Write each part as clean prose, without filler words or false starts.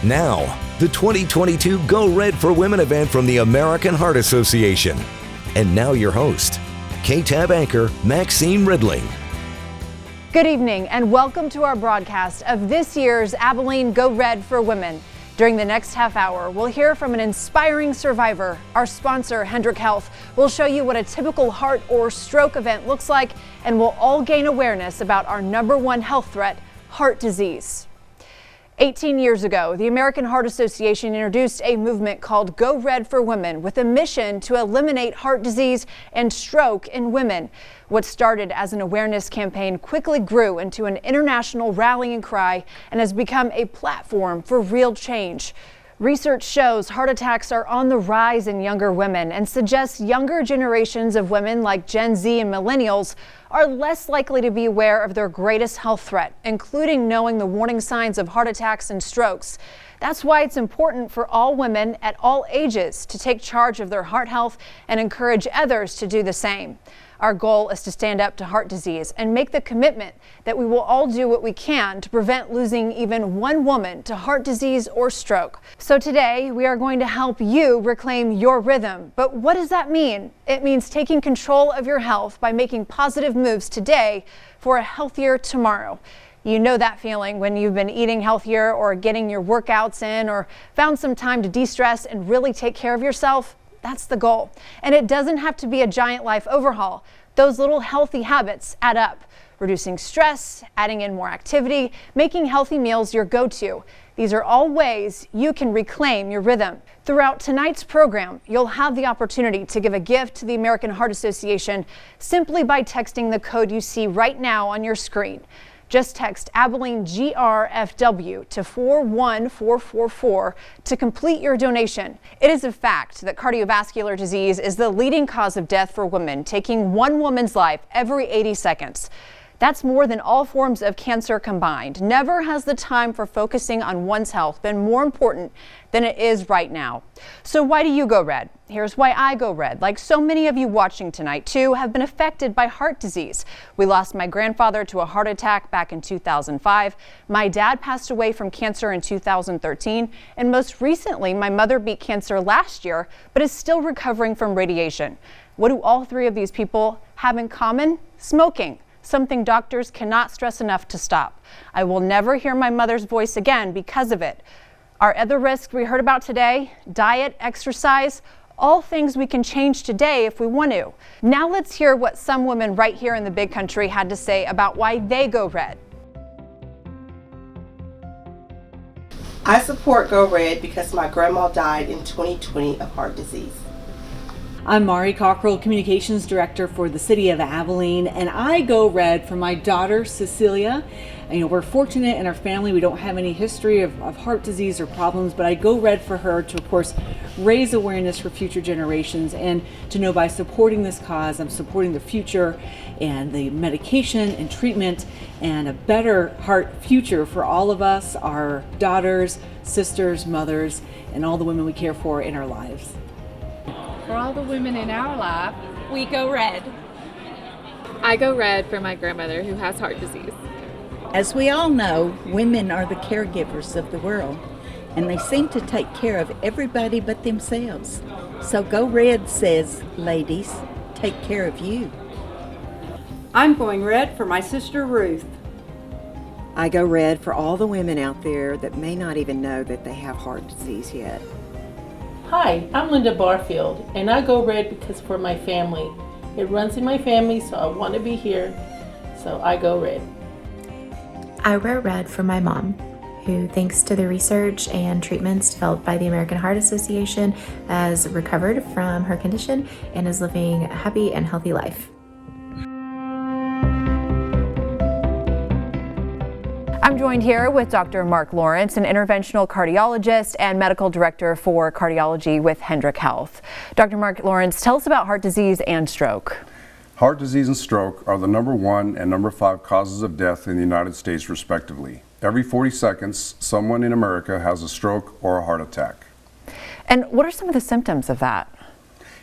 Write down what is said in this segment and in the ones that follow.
Now, the 2022 Go Red for Women event from the American Heart Association. And now your host, KTAB anchor Maxine Ridling. Good evening and welcome to our broadcast of this year's Abilene Go Red for Women. During the next half hour, we'll hear from an inspiring survivor. Our sponsor, Hendrick Health, will show you what a typical heart or stroke event looks like, and we'll all gain awareness about our #1 health threat, heart disease. 18 years ago, the American Heart Association introduced a movement called Go Red for Women with a mission to eliminate heart disease and stroke in women. What started as an awareness campaign quickly grew into an international rallying cry and has become a platform for real change. Research shows heart attacks are on the rise in younger women and suggests younger generations of women like Gen Z and millennials are less likely to be aware of their greatest health threat, including knowing the warning signs of heart attacks and strokes. That's why it's important for all women at all ages to take charge of their heart health and encourage others to do the same. Our goal is to stand up to heart disease and make the commitment that we will all do what we can to prevent losing even one woman to heart disease or stroke. So today we are going to help you reclaim your rhythm. But what does that mean? It means taking control of your health by making positive moves today for a healthier tomorrow. You know that feeling when you've been eating healthier or getting your workouts in or found some time to de-stress and really take care of yourself. That's the goal. And it doesn't have to be a giant life overhaul. Those little healthy habits add up. Reducing stress, adding in more activity, making healthy meals your go-to. These are all ways you can reclaim your rhythm. Throughout tonight's program, you'll have the opportunity to give a gift to the American Heart Association simply by texting the code you see right now on your screen. Just text Abilene GRFW to 41444 to complete your donation. It is a fact that cardiovascular disease is the leading cause of death for women, taking one woman's life every 80 seconds. That's more than all forms of cancer combined. Never has the time for focusing on one's health been more important than it is right now. So why do you go red? Here's why I go red. Like so many of you watching tonight too, have been affected by heart disease. We lost my grandfather to a heart attack back in 2005. My dad passed away from cancer in 2013. And most recently, my mother beat cancer last year, but is still recovering from radiation. What do all three of these people have in common? Smoking. Something doctors cannot stress enough to stop. I will never hear my mother's voice again because of it. Our other risks we heard about today, diet, exercise, all things we can change today if we want to. Now let's hear what some women right here in the big country had to say about why they go red. I support Go Red because my grandma died in 2020 of heart disease. I'm Mari Cockrell, Communications Director for the City of Abilene, and I go red for my daughter, Cecilia. And, we're fortunate in our family. We don't have any history of heart disease or problems, but I go red for her to, of course, raise awareness for future generations and to know by supporting this cause, I'm supporting the future and the medication and treatment and a better heart future for all of us, our daughters, sisters, mothers, and all the women we care for in our lives. For all the women in our life, we go red. I go red for my grandmother who has heart disease. As we all know, women are the caregivers of the world, and they seem to take care of everybody but themselves. So Go Red says, ladies, take care of you. I'm going red for my sister Ruth. I go red for all the women out there that may not even know that they have heart disease yet. Hi, I'm Linda Barfield, and I go red because for my family. It runs in my family, so I want to be here, so I go red. I wear red for my mom, who, thanks to the research and treatments developed by the American Heart Association, has recovered from her condition and is living a happy and healthy life. I'm joined here with Dr. Mark Lawrence, an interventional cardiologist and medical director for cardiology with Hendrick Health. Dr. Mark Lawrence, tell us about heart disease and stroke. Heart disease and stroke are the #1 and #5 causes of death in the United States, respectively. Every 40 seconds, someone in America has a stroke or a heart attack. And what are some of the symptoms of that?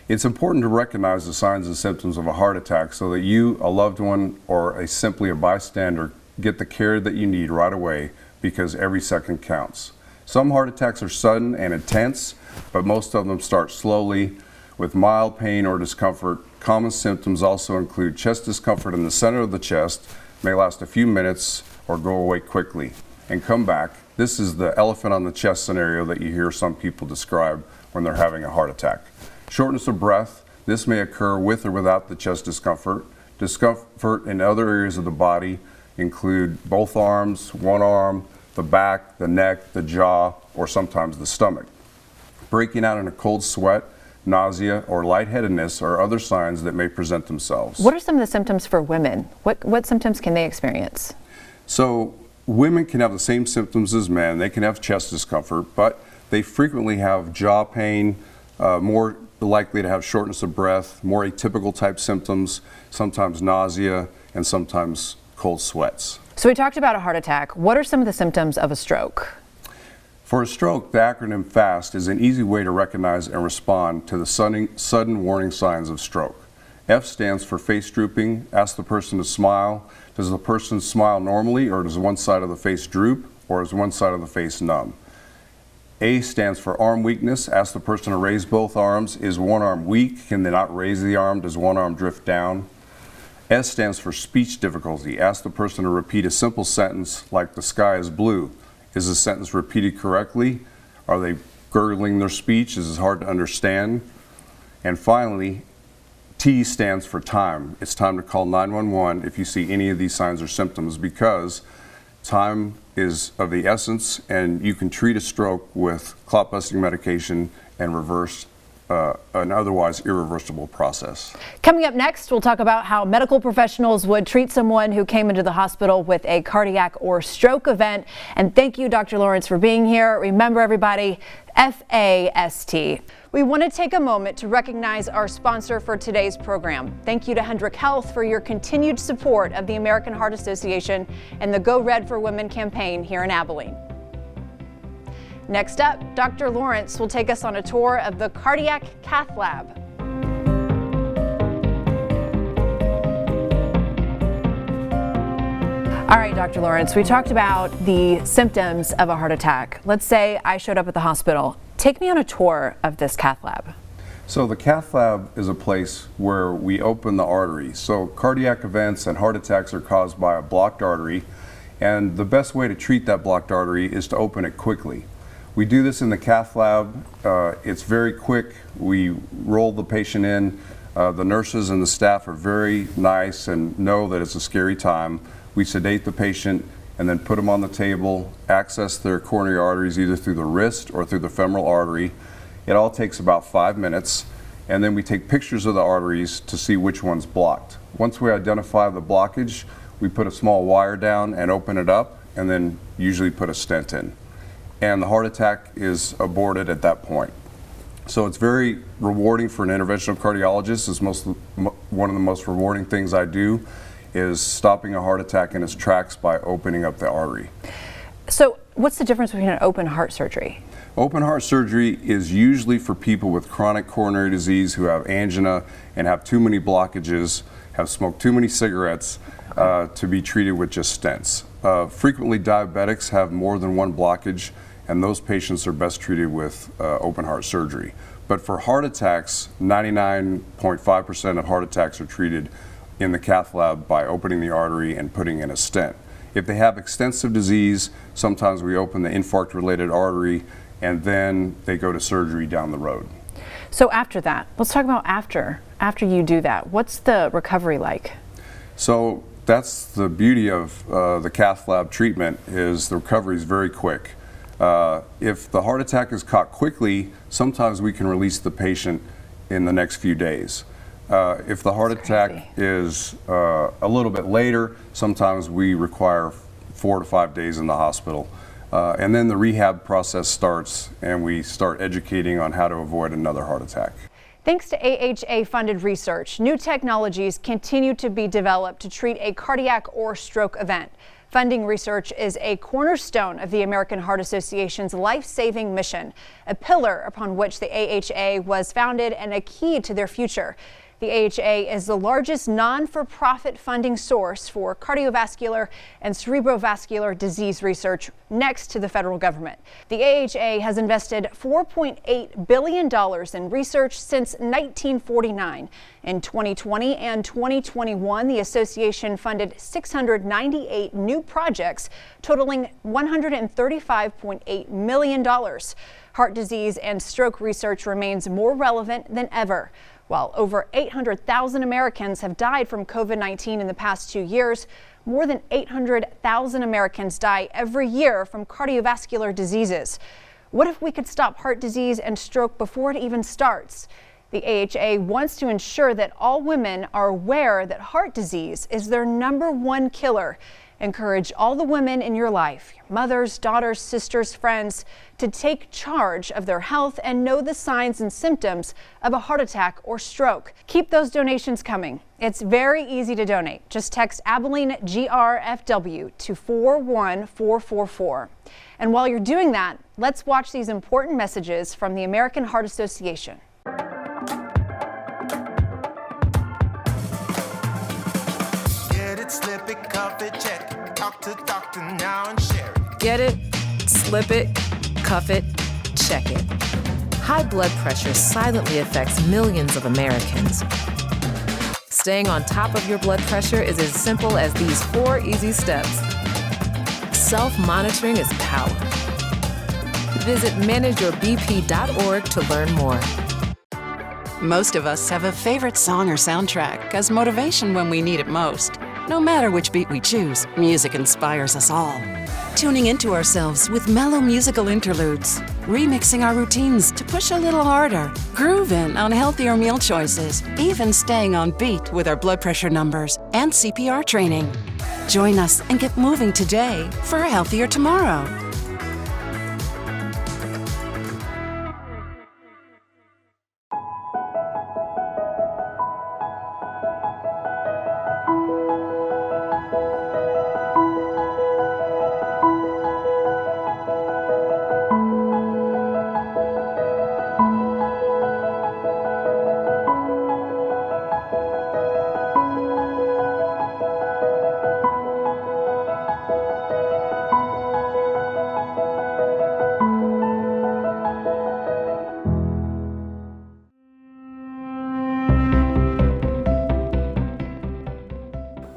It's important to recognize the signs and symptoms of a heart attack so that you, a loved one, or simply a bystander get the care that you need right away, because every second counts. Some heart attacks are sudden and intense, but most of them start slowly with mild pain or discomfort. Common symptoms also include chest discomfort in the center of the chest, may last a few minutes or go away quickly and come back. This is the elephant on the chest scenario that you hear some people describe when they're having a heart attack. Shortness of breath, this may occur with or without the chest discomfort. Discomfort in other areas of the body include both arms, one arm, the back, the neck, the jaw, or sometimes the stomach. Breaking out in a cold sweat, nausea, or lightheadedness are other signs that may present themselves. What are some of the symptoms for women? What symptoms can they experience? So women can have the same symptoms as men. They can have chest discomfort, but they frequently have jaw pain, more likely to have shortness of breath, more atypical type symptoms, sometimes nausea, and sometimes cold sweats. So we talked about a heart attack. What are some of the symptoms of a stroke? For a stroke, the acronym FAST is an easy way to recognize and respond to the sudden warning signs of stroke. F stands for face drooping. Ask the person to smile. Does the person smile normally, or does one side of the face droop, or is one side of the face numb? A stands for arm weakness. Ask the person to raise both arms. Is one arm weak? Can they not raise the arm? Does one arm drift down? S stands for speech difficulty. Ask the person to repeat a simple sentence like the sky is blue. Is the sentence repeated correctly? Are they gurgling their speech? Is it hard to understand? And finally, T stands for time. It's time to call 911 if you see any of these signs or symptoms, because time is of the essence, and you can treat a stroke with clot-busting medication and reverse an otherwise irreversible process. Coming up next, we'll talk about how medical professionals would treat someone who came into the hospital with a cardiac or stroke event. And thank you, Dr. Lawrence, for being here. Remember, everybody, FAST. We want to take a moment to recognize our sponsor for today's program. Thank you to Hendrick Health for your continued support of the American Heart Association and the Go Red for Women campaign here in Abilene. Next up, Dr. Lawrence will take us on a tour of the cardiac cath lab. All right, Dr. Lawrence, we talked about the symptoms of a heart attack. Let's say I showed up at the hospital. Take me on a tour of this cath lab. So the cath lab is a place where we open the artery. So cardiac events and heart attacks are caused by a blocked artery, and the best way to treat that blocked artery is to open it quickly. We do this in the cath lab. It's very quick. We roll the patient in. The nurses and the staff are very nice and know that it's a scary time. We sedate the patient and then put them on the table, access their coronary arteries either through the wrist or through the femoral artery. It all takes about 5 minutes, and then we take pictures of the arteries to see which one's blocked. Once we identify the blockage, we put a small wire down and open it up, and then usually put a stent in. And the heart attack is aborted at that point. So it's very rewarding for an interventional cardiologist. It's one of the most rewarding things I do is stopping a heart attack in its tracks by opening up the artery. So what's the difference between an open heart surgery? Open heart surgery is usually for people with chronic coronary disease who have angina and have too many blockages, have smoked too many cigarettes, to be treated with just stents. Frequently diabetics have more than one blockage, and those patients are best treated with open heart surgery. But for heart attacks, 99.5% of heart attacks are treated in the cath lab by opening the artery and putting in a stent. If they have extensive disease, sometimes we open the infarct-related artery and then they go to surgery down the road. So after that, let's talk about after you do that. What's the recovery like? So that's the beauty of the cath lab treatment, is the recovery is very quick. If the heart attack is caught quickly, sometimes we can release the patient in the next few days. If the heart attack is a little bit later, sometimes we require 4 to 5 days in the hospital. And then the rehab process starts, and we start educating on how to avoid another heart attack. Thanks to AHA-funded research, new technologies continue to be developed to treat a cardiac or stroke event. Funding research is a cornerstone of the American Heart Association's life-saving mission, a pillar upon which the AHA was founded and a key to their future. The AHA is the largest non-for-profit funding source for cardiovascular and cerebrovascular disease research next to the federal government. The AHA has invested $4.8 billion in research since 1949. In 2020 and 2021, the association funded 698 new projects totaling $135.8 million. Heart disease and stroke research remains more relevant than ever. While over 800,000 Americans have died from COVID-19 in the past 2 years, more than 800,000 Americans die every year from cardiovascular diseases. What if we could stop heart disease and stroke before it even starts? The AHA wants to ensure that all women are aware that heart disease is their #1 killer. Encourage all the women in your life, your mothers, daughters, sisters, friends, to take charge of their health and know the signs and symptoms of a heart attack or stroke. Keep those donations coming. It's very easy to donate. Just text Abilene GRFW to 41444. And while you're doing that, let's watch these important messages from the American Heart Association. Get it, slip it, cuff it, check it. Talk to doctor now and share it. Get it, slip it, cuff it, check it. High blood pressure silently affects millions of Americans. Staying on top of your blood pressure is as simple as these 4 easy steps. Self-monitoring is power. Visit manageyourbp.org to learn more. Most of us have a favorite song or soundtrack as motivation when we need it most. No matter which beat we choose, music inspires us all. Tuning into ourselves with mellow musical interludes, remixing our routines to push a little harder, grooving on healthier meal choices, even staying on beat with our blood pressure numbers and CPR training. Join us and get moving today for a healthier tomorrow.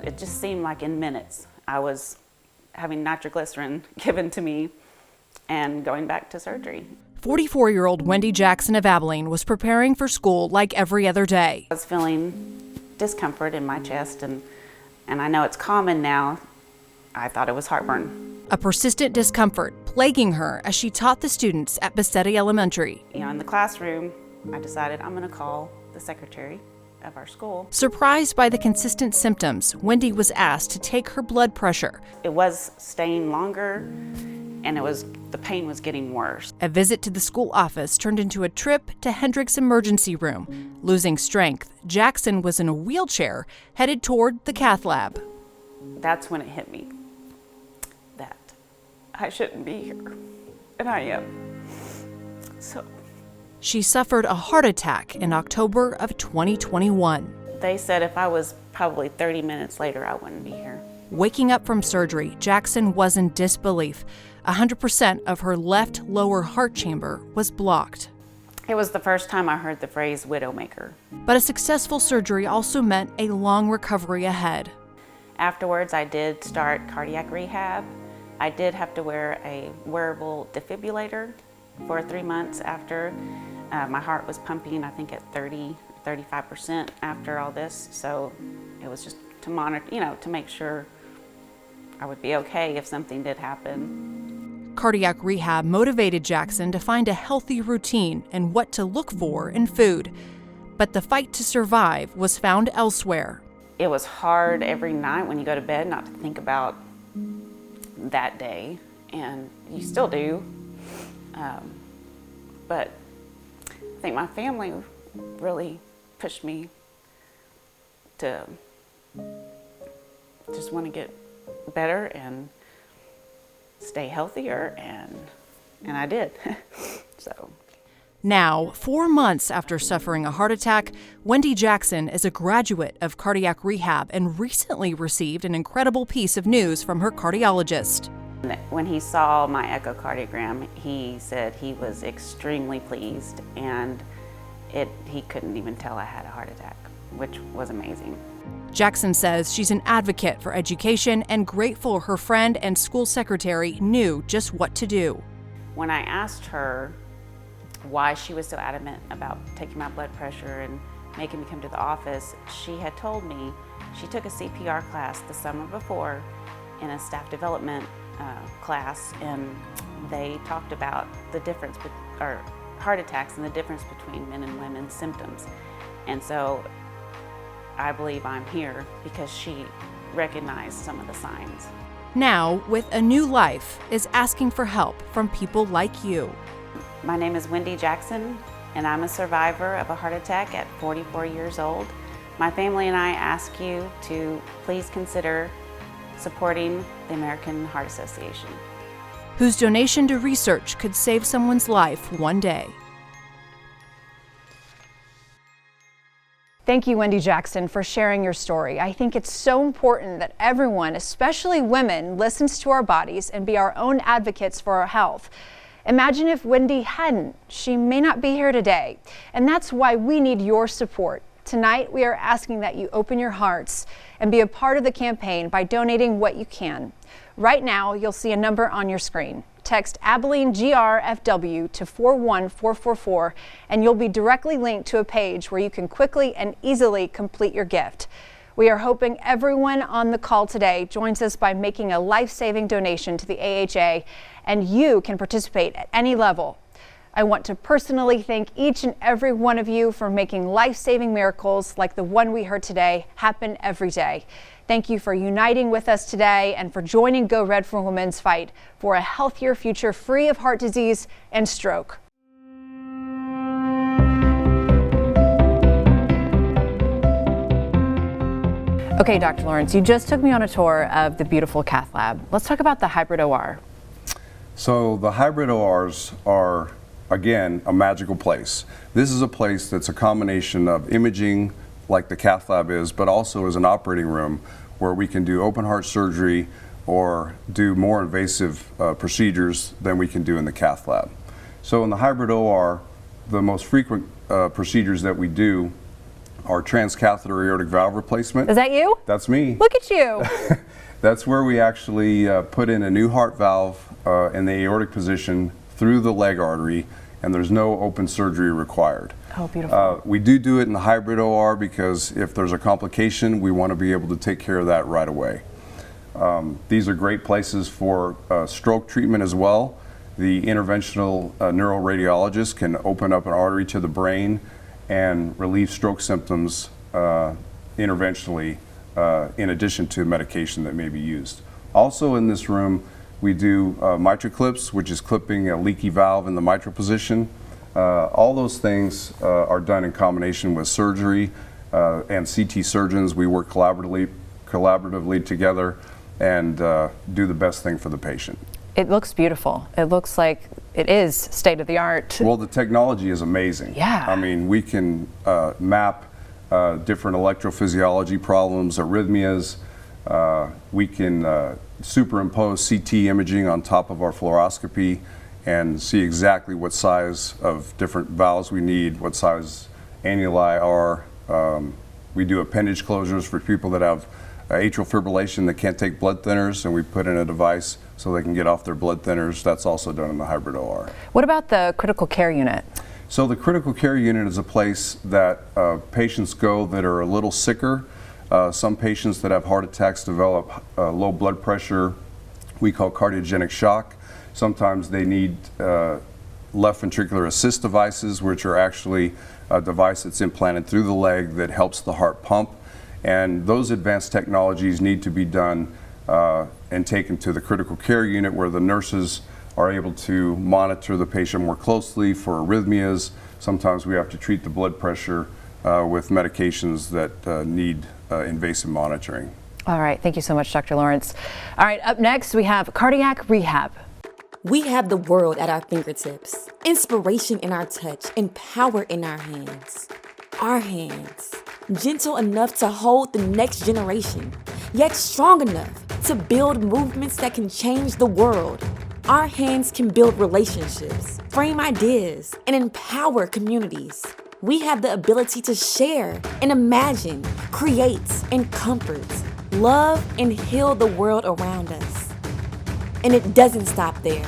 It just seemed like in minutes I was having nitroglycerin given to me and going back to surgery. 44-year-old Wendy Jackson of Abilene was preparing for school like every other day. I was feeling discomfort in my chest, and I know it's common now. I thought it was heartburn. A persistent discomfort plaguing her as she taught the students at Bassetti Elementary. In the classroom, I decided I'm going to call the secretary of our school. Surprised by the consistent symptoms, Wendy was asked to take her blood pressure. It was staying longer, and the pain was getting worse. A visit to the school office turned into a trip to Hendrick's emergency room. Losing strength, Jackson was in a wheelchair headed toward the cath lab. That's when it hit me that I shouldn't be here, and I am. So she suffered a heart attack in October of 2021. They said if I was probably 30 minutes later, I wouldn't be here. Waking up from surgery, Jackson was in disbelief. 100% of her left lower heart chamber was blocked. It was the first time I heard the phrase widowmaker. But a successful surgery also meant a long recovery ahead. Afterwards, I did start cardiac rehab. I did have to wear a wearable defibrillator for 3 months after. My heart was pumping, I think, at 35% after all this. So it was just to monitor, to make sure I would be okay if something did happen. Cardiac rehab motivated Jackson to find a healthy routine and what to look for in food. But the fight to survive was found elsewhere. It was hard every night when you go to bed not to think about that day, and you still do. But I think my family really pushed me to just want to get better and stay healthier, and I did. So Now, 4 months after suffering a heart attack, Wendy Jackson is a graduate of cardiac rehab and recently received an incredible piece of news from her cardiologist. When he saw my echocardiogram, he said he was extremely pleased, and he couldn't even tell I had a heart attack, which was amazing. Jackson says she's an advocate for education and grateful her friend and school secretary knew just what to do. When I asked her why she was so adamant about taking my blood pressure and making me come to the office, she had told me she took a CPR class the summer before in a staff development class, and they talked about the difference or heart attacks and the difference between men and women's symptoms. And so I believe I'm here because she recognized some of the signs. Now, with a new life, is asking for help from people like you. My name is Wendy Jackson, and I'm a survivor of a heart attack at 44 years old. My family and I ask you to please consider supporting the American Heart Association, whose donation to research could save someone's life one day. Thank you, Wendy Jackson, for sharing your story. I think it's so important that everyone, especially women, listens to our bodies and be our own advocates for our health. Imagine if Wendy hadn't. She may not be here today. And that's why we need your support. Tonight, we are asking that you open your hearts and be a part of the campaign by donating what you can. Right now, you'll see a number on your screen. Text Abilene GRFW to 41444 and you'll be directly linked to a page where you can quickly and easily complete your gift. We are hoping everyone on the call today joins us by making a life-saving donation to the AHA, and you can participate at any level. I want to personally thank each and every one of you for making life-saving miracles like the one we heard today happen every day. Thank you for uniting with us today and for joining Go Red for Women's fight for a healthier future free of heart disease and stroke. Okay, Dr. Lawrence, you just took me on a tour of the beautiful cath lab. Let's talk about the hybrid OR. So the hybrid ORs are, again, a magical place. This is a place that's a combination of imaging, like the cath lab is, but also as an operating room where we can do open heart surgery or do more invasive procedures than we can do in the cath lab. So in the hybrid OR, the most frequent procedures that we do are transcatheter aortic valve replacement. Is that you? That's me. Look at you. That's where we actually put in a new heart valve in the aortic position through the leg artery, and there's no open surgery required. Oh, beautiful. We do it in the hybrid OR because if there's a complication, we want to be able to take care of that right away. These are great places for stroke treatment as well. The interventional neuroradiologist can open up an artery to the brain and relieve stroke symptoms interventionally in addition to medication that may be used. Also in this room, we do mitral clips, which is clipping a leaky valve in the mitral position. All those things are done in combination with surgery and CT surgeons. We work collaboratively together and do the best thing for the patient. It looks beautiful. It looks like it is state of the art. Well, the technology is amazing. Yeah. I mean, we can map different electrophysiology problems, arrhythmias. We can superimpose CT imaging on top of our fluoroscopy and see exactly what size of different valves we need, what size annuli are. We do appendage closures for people that have atrial fibrillation that can't take blood thinners, and we put in a device so they can get off their blood thinners. That's also done in the hybrid OR. What about the critical care unit? So the critical care unit is a place that patients go that are a little sicker. Some patients that have heart attacks develop low blood pressure, we call cardiogenic shock. Sometimes they need left ventricular assist devices, which are actually a device that's implanted through the leg that helps the heart pump. And those advanced technologies need to be done and taken to the critical care unit where the nurses are able to monitor the patient more closely for arrhythmias. Sometimes we have to treat the blood pressure with medications that need invasive monitoring. All right, thank you so much, Dr. Lawrence. All right, up next we have cardiac rehab. We have the world at our fingertips, inspiration in our touch, and power in our hands. Our hands, gentle enough to hold the next generation, yet strong enough to build movements that can change the world. Our hands can build relationships, frame ideas, and empower communities. We have the ability to share and imagine, create and comfort, love and heal the world around us. And it doesn't stop there.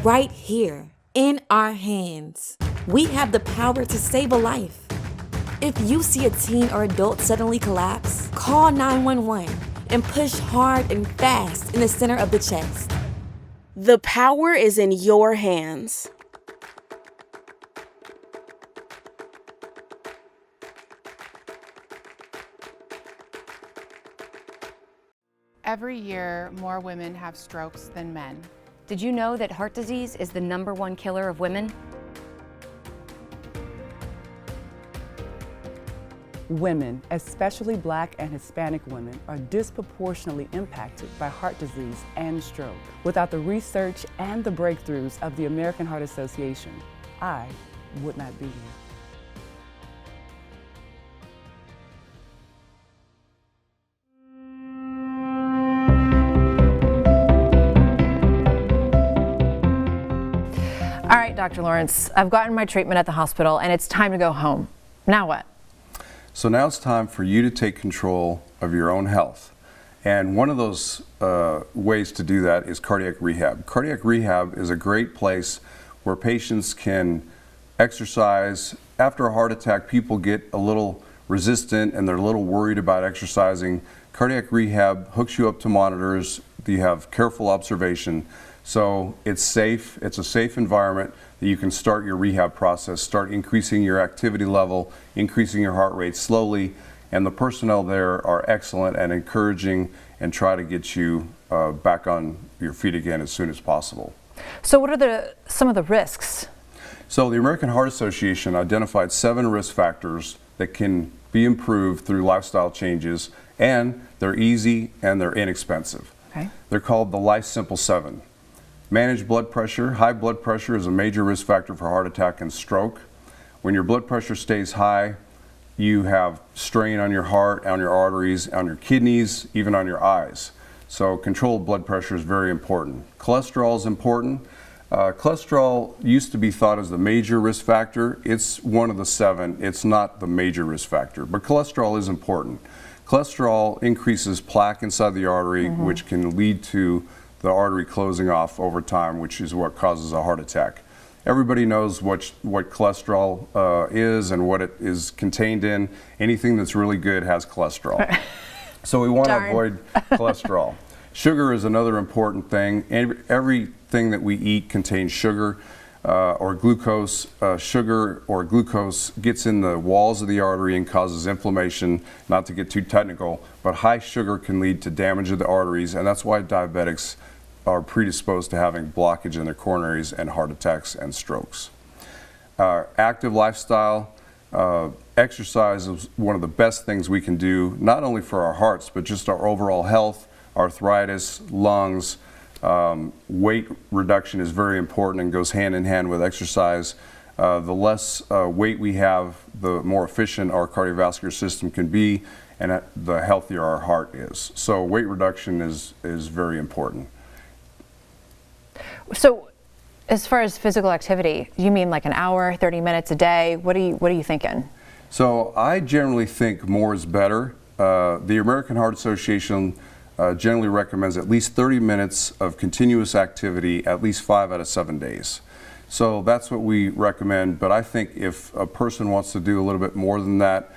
Right here, in our hands, we have the power to save a life. If you see a teen or adult suddenly collapse, call 911 and push hard and fast in the center of the chest. The power is in your hands. Every year, more women have strokes than men. Did you know that heart disease is the #1 killer of women? Women, especially Black and Hispanic women, are disproportionately impacted by heart disease and stroke. Without the research and the breakthroughs of the American Heart Association, I would not be here. All right, Dr. Lawrence, I've gotten my treatment at the hospital and it's time to go home. Now what? So now it's time for you to take control of your own health. And one of those ways to do that is cardiac rehab. Cardiac rehab is a great place where patients can exercise. After a heart attack, people get a little resistant and they're a little worried about exercising. Cardiac rehab hooks you up to monitors. You have careful observation. So it's safe, it's a safe environment that you can start your rehab process, start increasing your activity level, increasing your heart rate slowly, and the personnel there are excellent and encouraging and try to get you back on your feet again as soon as possible. So what are some of the risks? So the American Heart Association identified 7 risk factors that can be improved through lifestyle changes, and they're easy and they're inexpensive. Okay. They're called the Life Simple 7. Manage blood pressure. High blood pressure is a major risk factor for heart attack and stroke. When your blood pressure stays high, you have strain on your heart, on your arteries, on your kidneys, even on your eyes. So controlled blood pressure is very important. Cholesterol is important. Cholesterol used to be thought as the major risk factor. It's one of the 7. It's not the major risk factor, but cholesterol is important. Cholesterol increases plaque inside the artery, which can lead to the artery closing off over time, which is what causes a heart attack. Everybody knows what cholesterol is and what it is contained in. Anything that's really good has cholesterol. So we want to avoid cholesterol. Sugar is another important thing. Everything that we eat contains sugar or glucose. Sugar or glucose gets in the walls of the artery and causes inflammation. Not to get too technical, but high sugar can lead to damage of the arteries, and that's why diabetics are predisposed to having blockage in their coronaries and heart attacks and strokes. Active lifestyle, exercise is one of the best things we can do, not only for our hearts, but just our overall health, arthritis, lungs. Weight reduction is very important and goes hand in hand with exercise. The less weight we have, the more efficient our cardiovascular system can be, and the healthier our heart is. So weight reduction is very important. So as far as physical activity, you mean like an hour, 30 minutes a day? What are you thinking? So I generally think more is better. The American Heart Association generally recommends at least 30 minutes of continuous activity, at least 5 out of 7 days. So that's what we recommend, but I think if a person wants to do a little bit more than that,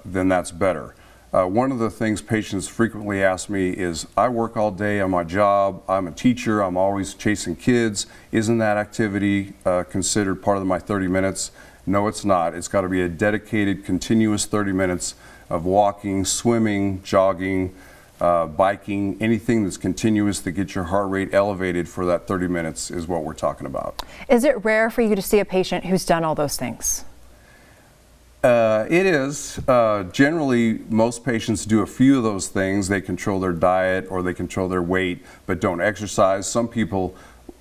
then that's better. One of the things patients frequently ask me is, I work all day on my job, I'm a teacher, I'm always chasing kids. Isn't that activity considered part of my 30 minutes? No, it's not. It's got to be a dedicated, continuous 30 minutes of walking, swimming, jogging, biking, anything that's continuous to get your heart rate elevated for that 30 minutes is what we're talking about. Is it rare for you to see a patient who's done all those things? It is. Generally, most patients do a few of those things. They control their diet or they control their weight, but don't exercise. Some people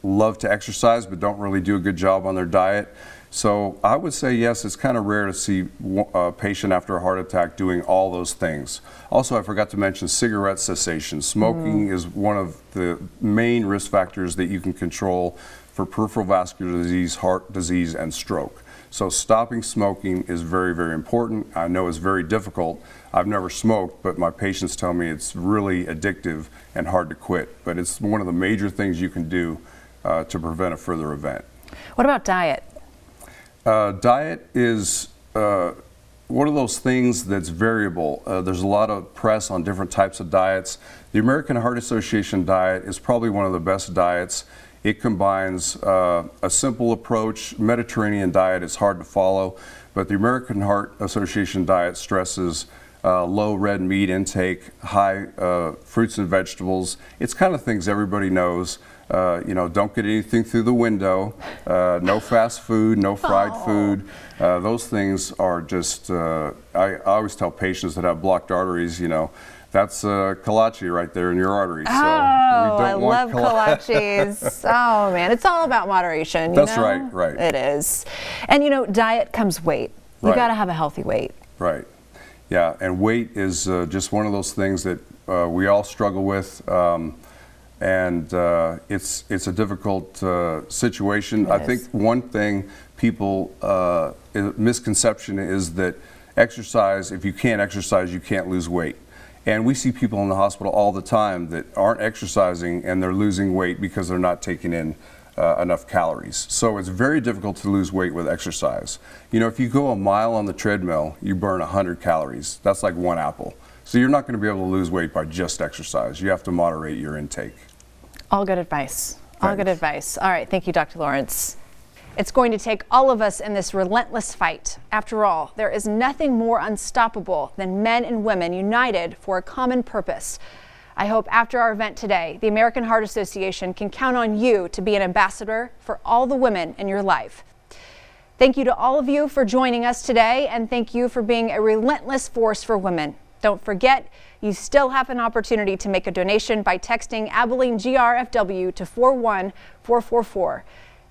love to exercise but don't really do a good job on their diet. So I would say yes, it's kind of rare to see a patient after a heart attack doing all those things. Also, I forgot to mention cigarette cessation. Smoking is one of the main risk factors that you can control for peripheral vascular disease, heart disease, and stroke. So stopping smoking is very, very important. I know it's very difficult. I've never smoked, but my patients tell me it's really addictive and hard to quit. But it's one of the major things you can do to prevent a further event. What about diet? Diet is one of those things that's variable. There's a lot of press on different types of diets. The American Heart Association diet is probably one of the best diets. It combines a simple approach. Mediterranean diet is hard to follow, but the American Heart Association diet stresses low red meat intake, high fruits and vegetables. It's kind of things everybody knows. You know, don't get anything through the window, no fast food, no fried food. Those things are just, I always tell patients that have blocked arteries, you know, that's kolache right there in your artery. Oh, I love kolaches. Oh man, it's all about moderation. You That's know? right. It is. And you know, diet comes weight. You got to have a healthy weight. Right. Yeah, and weight is just one of those things that we all struggle with. And it's a difficult situation. I think one thing people, misconception is that exercise, if you can't exercise, you can't lose weight. And we see people in the hospital all the time that aren't exercising and they're losing weight because they're not taking in enough calories. So it's very difficult to lose weight with exercise. You know, if you go a mile on the treadmill, you burn 100 calories. That's like one apple. So you're not going to be able to lose weight by just exercise. You have to moderate your intake. All good advice. All good advice. All right, thank you, Dr. Lawrence. It's going to take all of us in this relentless fight. After all, there is nothing more unstoppable than men and women united for a common purpose. I hope after our event today, the American Heart Association can count on you to be an ambassador for all the women in your life. Thank you to all of you for joining us today, and thank you for being a relentless force for women. Don't forget, you still have an opportunity to make a donation by texting Abilene GRFW to 41444.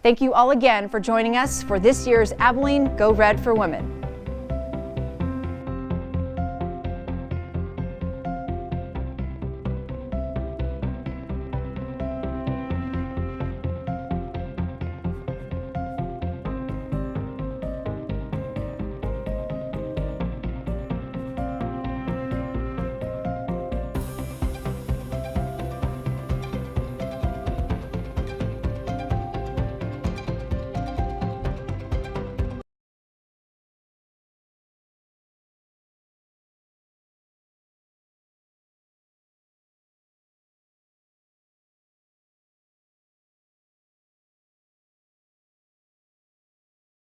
Thank you all again for joining us for this year's Abilene Go Red for Women.